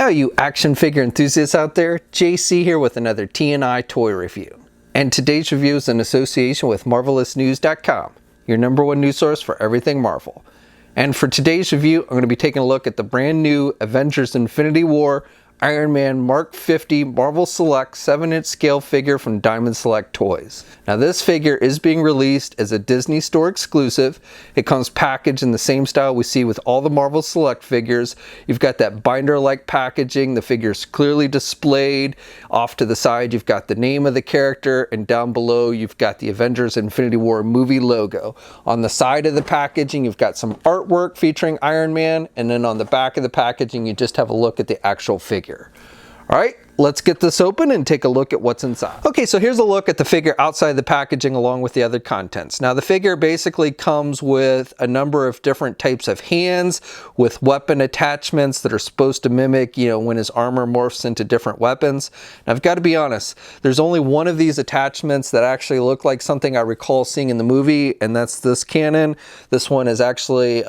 How you action figure enthusiasts out there, JC here with another T&I toy review. And today's review is in association with MarvelousNews.com, your #1 news source for everything Marvel. And for today's review, I'm going to be taking a look at the brand new Avengers Infinity War Iron Man Mark 50 Marvel Select 7-inch scale figure from Diamond Select Toys. Now this figure is being released as a Disney Store exclusive. It comes packaged in the same style we see with all the Marvel Select figures. You've got that binder-like packaging. The figure's clearly displayed. Off to the side, you've got the name of the character, and down below, you've got the Avengers Infinity War movie logo. On the side of the packaging, you've got some artwork featuring Iron Man, and then on the back of the packaging, you just have a look at the actual figure. All right, let's get this open and take a look at what's inside. Okay, so here's a look at the figure outside the packaging along with the other contents. Now the figure basically comes with a number of different types of hands with weapon attachments that are supposed to mimic, when his armor morphs into different weapons. Now I've got to be honest, there's only one of these attachments that actually look like something I recall seeing in the movie, and that's this cannon. This one is actually,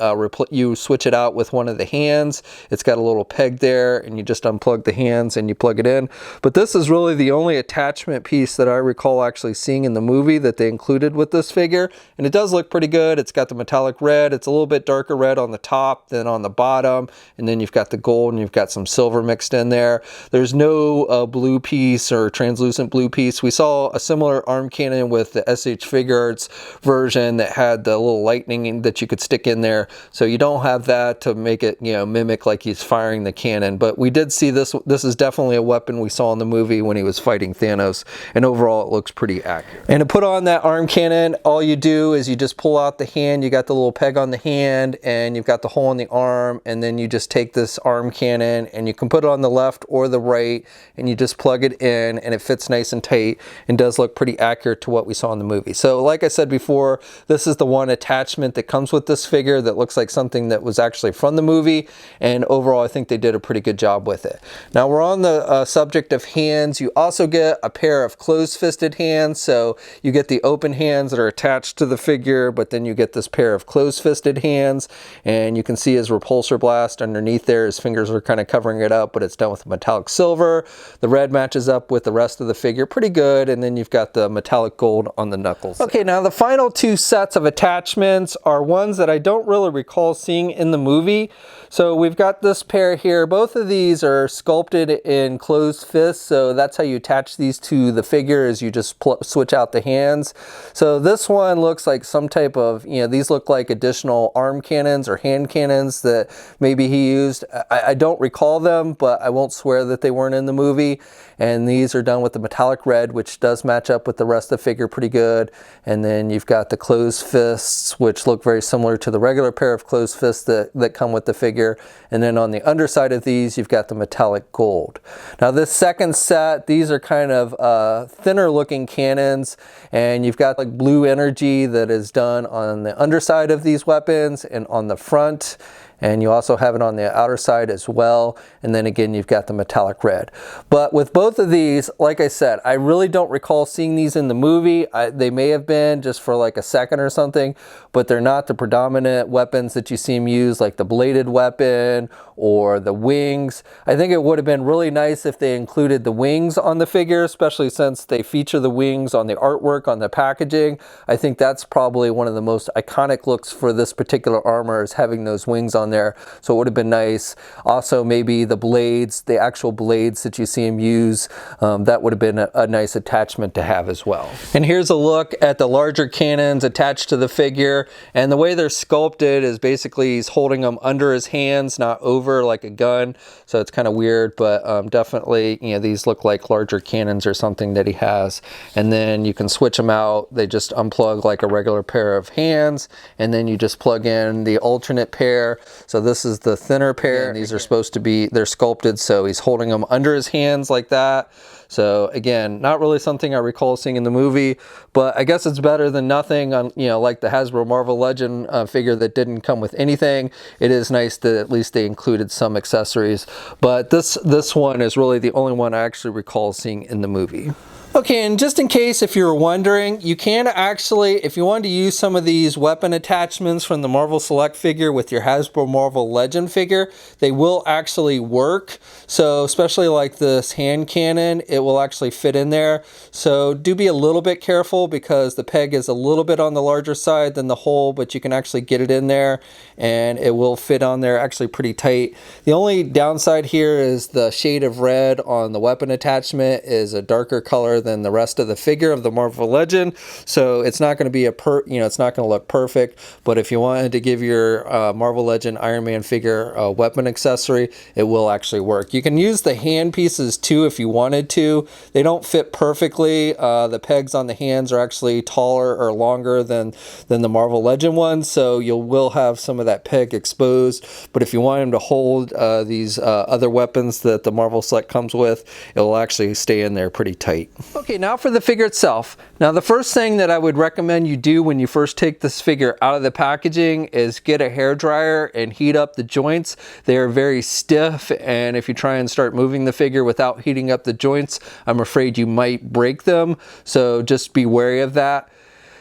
you switch it out with one of the hands. It's got a little peg there, and you just unplug the hands and you plug it in. But this is really the only attachment piece that I recall actually seeing in the movie that they included with this figure, and it does look pretty good. It's got the metallic red. It's a little bit darker red on the top than on the bottom, and then you've got the gold and you've got some silver mixed in there. There's no blue piece or translucent blue piece. We saw a similar arm cannon with the SH Figure Arts version that had the little lightning that you could stick in there, so you don't have that to make it mimic like he's firing the cannon. But we did see this is definitely a weapon we saw in the movie when he was fighting Thanos, and overall it looks pretty accurate. And to put on that arm cannon, all you do is you just pull out the hand. You got the little peg on the hand, and you've got the hole in the arm, and then you just take this arm cannon and you can put it on the left or the right, and you just plug it in, and it fits nice and tight and does look pretty accurate to what we saw in the movie. So like I said before, this is the one attachment that comes with this figure that looks like something that was actually from the movie, and overall I think they did a pretty good job with it. Now we're on the subject of hands. You also get a pair of closed-fisted hands, so you get the open hands that are attached to the figure, but then you get this pair of closed-fisted hands, and you can see his repulsor blast underneath there. His fingers are kind of covering it up, but it's done with metallic silver. The red matches up with the rest of the figure pretty good, and then you've got the metallic gold on the knuckles. Okay, now the final two sets of attachments are ones that I don't really recall seeing in the movie. So we've got this pair here. Both of these are sculpted in closed fists, so that's how you attach these to the figure, is you just switch out the hands. So this one looks like some type of, these look like additional arm cannons or hand cannons that maybe he used. I don't recall them, but I won't swear that they weren't in the movie. And these are done with the metallic red, which does match up with the rest of the figure pretty good. And then you've got the closed fists, which look very similar to the regular pair of closed fists that come with the figure. And then on the underside of these, you've got the metallic gold. Now this second set, these are kind of thinner looking cannons, and you've got like blue energy that is done on the underside of these weapons and on the front. And you also have it on the outer side as well. And then again, you've got the metallic red. But with both of these, like I said, I really don't recall seeing these in the movie. They may have been just for like a second or something, but they're not the predominant weapons that you see him use, like the bladed weapon or the wings. I think it would have been really nice if they included the wings on the figure, especially since they feature the wings on the artwork, on the packaging. I think that's probably one of the most iconic looks for this particular armor, is having those wings on there. So it would have been nice. Also maybe the blades, the actual blades that you see him use, that would have been a nice attachment to have as well. And here's a look at the larger cannons attached to the figure, and the way they're sculpted is basically he's holding them under his hands, not over like a gun. So it's kind of weird, but definitely these look like larger cannons or something that he has. And then you can switch them out. They just unplug like a regular pair of hands, and then you just plug in the alternate pair. So this is the thinner pair, and these are supposed to be, they're sculpted, so he's holding them under his hands like that. So again, not really something I recall seeing in the movie, but I guess it's better than nothing on, like the Hasbro Marvel Legend figure that didn't come with anything. It is nice that at least they included some accessories, but this one is really the only one I actually recall seeing in the movie. Okay, and just in case if you're wondering, you can actually, if you wanted to use some of these weapon attachments from the Marvel Select figure with your Hasbro Marvel Legend figure, they will actually work. So especially like this hand cannon, it will actually fit in there. So do be a little bit careful because the peg is a little bit on the larger side than the hole, but you can actually get it in there and it will fit on there actually pretty tight. The only downside here is the shade of red on the weapon attachment is a darker color than the rest of the figure of the Marvel Legend, so it's not going to be it's not going to look perfect. But if you wanted to give your Marvel Legend Iron Man figure a weapon accessory, it will actually work. You can use the hand pieces too if you wanted to. They don't fit perfectly. The pegs on the hands are actually taller or longer than the Marvel Legend ones, so you will have some of that peg exposed. But if you want them to hold these other weapons that the Marvel Select comes with, it will actually stay in there pretty tight. Okay, now for the figure itself. Now the first thing that I would recommend you do when you first take this figure out of the packaging is get a hairdryer and heat up the joints. They are very stiff, and if you try and start moving the figure without heating up the joints, I'm afraid you might break them. So just be wary of that.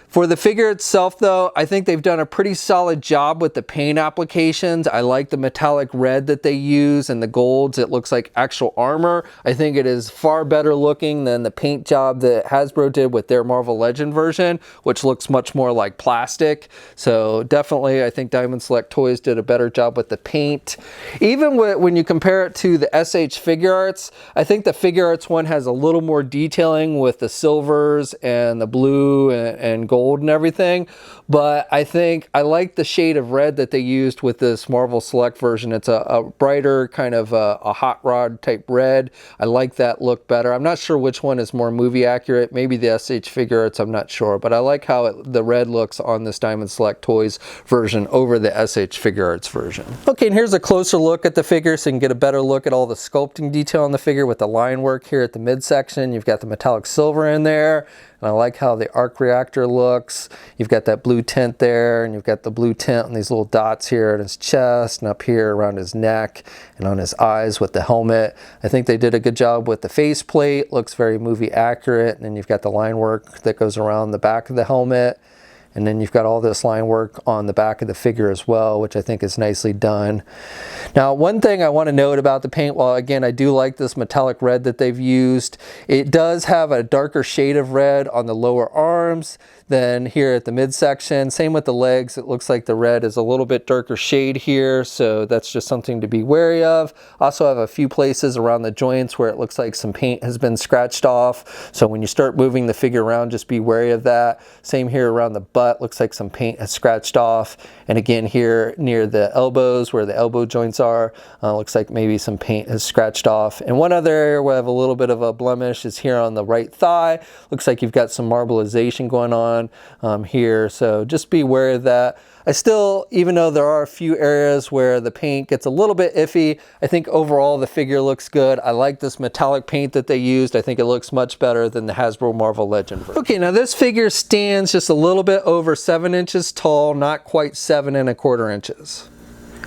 For the figure itself though, I think they've done a pretty solid job with the paint applications. I like the metallic red that they use and the golds. It looks like actual armor. I think it is far better looking than the paint job that Hasbro did with their Marvel Legend version, which looks much more like plastic. So definitely I think Diamond Select Toys did a better job with the paint. Even when you compare it to the SH Figure Arts, I think the Figure Arts one has a little more detailing with the silvers and the blue and gold and everything, but I think I like the shade of red that they used with this Marvel Select version. It's a brighter kind of a hot rod type red. I like that look better. I'm not sure which one is more movie accurate. Maybe the SH Figure Arts, I'm not sure, but I like how the red looks on this Diamond Select Toys version over the SH Figure Arts version. Okay, and here's a closer look at the figure so you can get a better look at all the sculpting detail on the figure with the line work here at the midsection. You've got the metallic silver in there. And I like how the arc reactor looks. You've got that blue tint there, and you've got the blue tint on these little dots here at his chest and up here around his neck and on his eyes with the helmet. I think they did a good job with the faceplate. Looks very movie accurate. And then you've got the line work that goes around the back of the helmet. And then you've got all this line work on the back of the figure as well, which I think is nicely done. Now, one thing I want to note about the paint, while again, I do like this metallic red that they've used, it does have a darker shade of red on the lower arms than here at the midsection. Same with the legs. It looks like the red is a little bit darker shade here, so that's just something to be wary of. Also have a few places around the joints where it looks like some paint has been scratched off. So when you start moving the figure around, just be wary of that. Same here around the butt. Looks like some paint has scratched off. And again here near the elbows where the elbow joints are, looks like maybe some paint has scratched off. And one other area where I have a little bit of a blemish is here on the right thigh. Looks like you've got some marbleization going on here, so just be aware of that. I still, even though there are a few areas where the paint gets a little bit iffy, I think overall the figure looks good. I like this metallic paint that they used. I think it looks much better than the Hasbro Marvel Legend version. Okay, now this figure stands just a little bit over 7 inches tall, not quite 7 1/4 inches.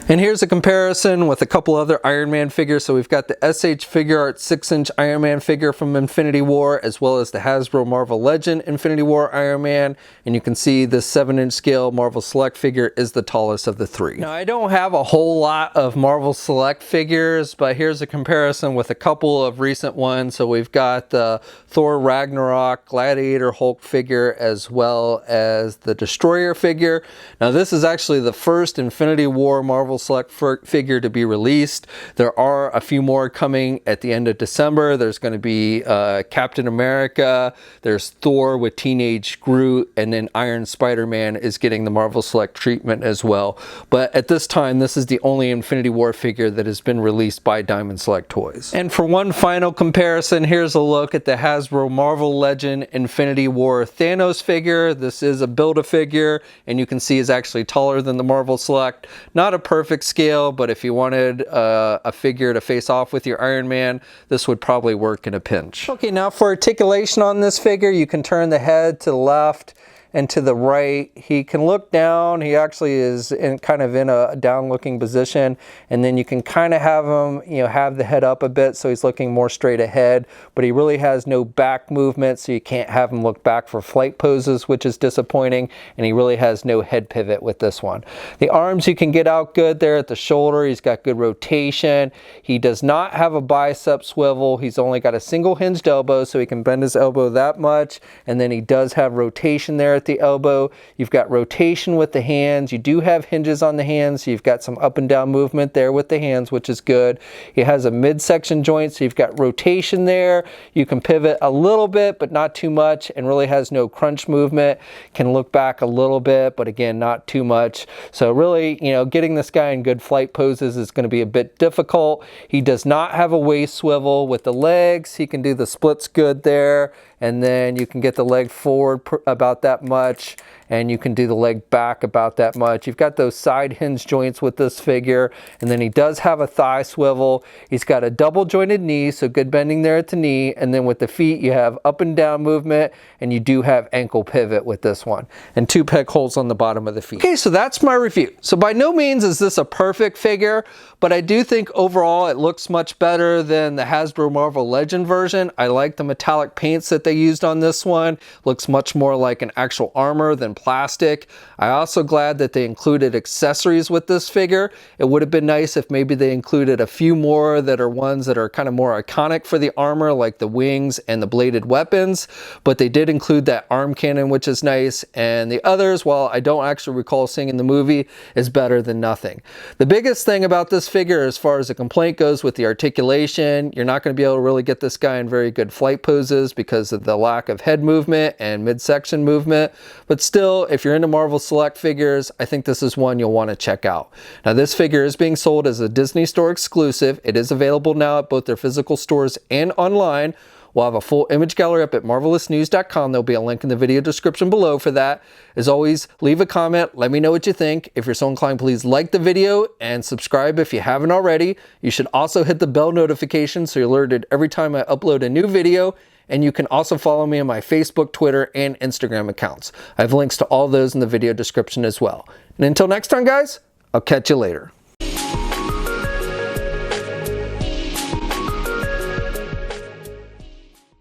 And here's a comparison with a couple other Iron Man figures. So we've got the SH Figure Art 6-inch Iron Man figure from Infinity War, as well as the Hasbro Marvel Legend Infinity War Iron Man. And you can see this 7-inch scale Marvel Select figure is the tallest of the three. Now, I don't have a whole lot of Marvel Select figures, but here's a comparison with a couple of recent ones. So we've got the Thor Ragnarok Gladiator Hulk figure, as well as the Destroyer figure. Now, this is actually the first Infinity War Marvel Select figure to be released. There are a few more coming at the end of December. There's going to be Captain America, there's Thor with Teenage Groot, and then Iron Spider-Man is getting the Marvel Select treatment as well. But at this time, this is the only Infinity War figure that has been released by Diamond Select Toys. And for one final comparison, here's a look at the Hasbro Marvel Legend Infinity War Thanos figure. This is a Build-A-Figure, and you can see is actually taller than the Marvel Select. Not a perfect scale, but if you wanted a figure to face off with your Iron Man, this would probably work in a pinch. Okay, now for articulation on this figure, you can turn the head to the left and to the right. He can look down. He actually is kind of in a down looking position, and then you can kind of have him, have the head up a bit so he's looking more straight ahead, but he really has no back movement, so you can't have him look back for flight poses, which is disappointing, and he really has no head pivot with this one. The arms you can get out good there at the shoulder. He's got good rotation. He does not have a bicep swivel. He's only got a single hinged elbow, so he can bend his elbow that much, and then he does have rotation there at the elbow. You've got rotation with the hands. You do have hinges on the hands, so you've got some up and down movement there with the hands, which is good. He has a midsection joint, so you've got rotation there. You can pivot a little bit, but not too much, and really has no crunch movement. Can look back a little bit, but again, not too much. So really, getting this guy in good flight poses is going to be a bit difficult. He does not have a waist swivel with the legs. He can do the splits good there, and then you can get the leg forward about that much, and you can do the leg back about that much. You've got those side hinge joints with this figure, and then he does have a thigh swivel. He's got a double jointed knee, so good bending there at the knee, and then with the feet you have up and down movement, and you do have ankle pivot with this one, and 2 peg holes on the bottom of the feet. Okay, so that's my review. So by no means is this a perfect figure, but I do think overall it looks much better than the Hasbro Marvel Legend version. I like the metallic paints that they used on this one. Looks much more like an actual armor than plastic. I'm also glad that they included accessories with this figure. It would have been nice if maybe they included a few more that are ones that are kind of more iconic for the armor, like the wings and the bladed weapons, but they did include that arm cannon, which is nice, and the others, while I don't actually recall seeing in the movie, is better than nothing. The biggest thing about this figure as far as a complaint goes with the articulation, you're not going to be able to really get this guy in very good flight poses because of the lack of head movement and midsection movement, but still, if you're into Marvel Select figures, I think this is one you'll want to check out. Now, this figure is being sold as a Disney Store exclusive. It is available now at both their physical stores and online. We'll have a full image gallery up at marvelousnews.com. There'll be a link in the video description below for that. As always, leave a comment. Let me know what you think. If you're so inclined, please like the video and subscribe if you haven't already. You should also hit the bell notification so you're alerted every time I upload a new video. And you can also follow me on my Facebook, Twitter, and Instagram accounts. I have links to all those in the video description as well. And until next time, guys, I'll catch you later.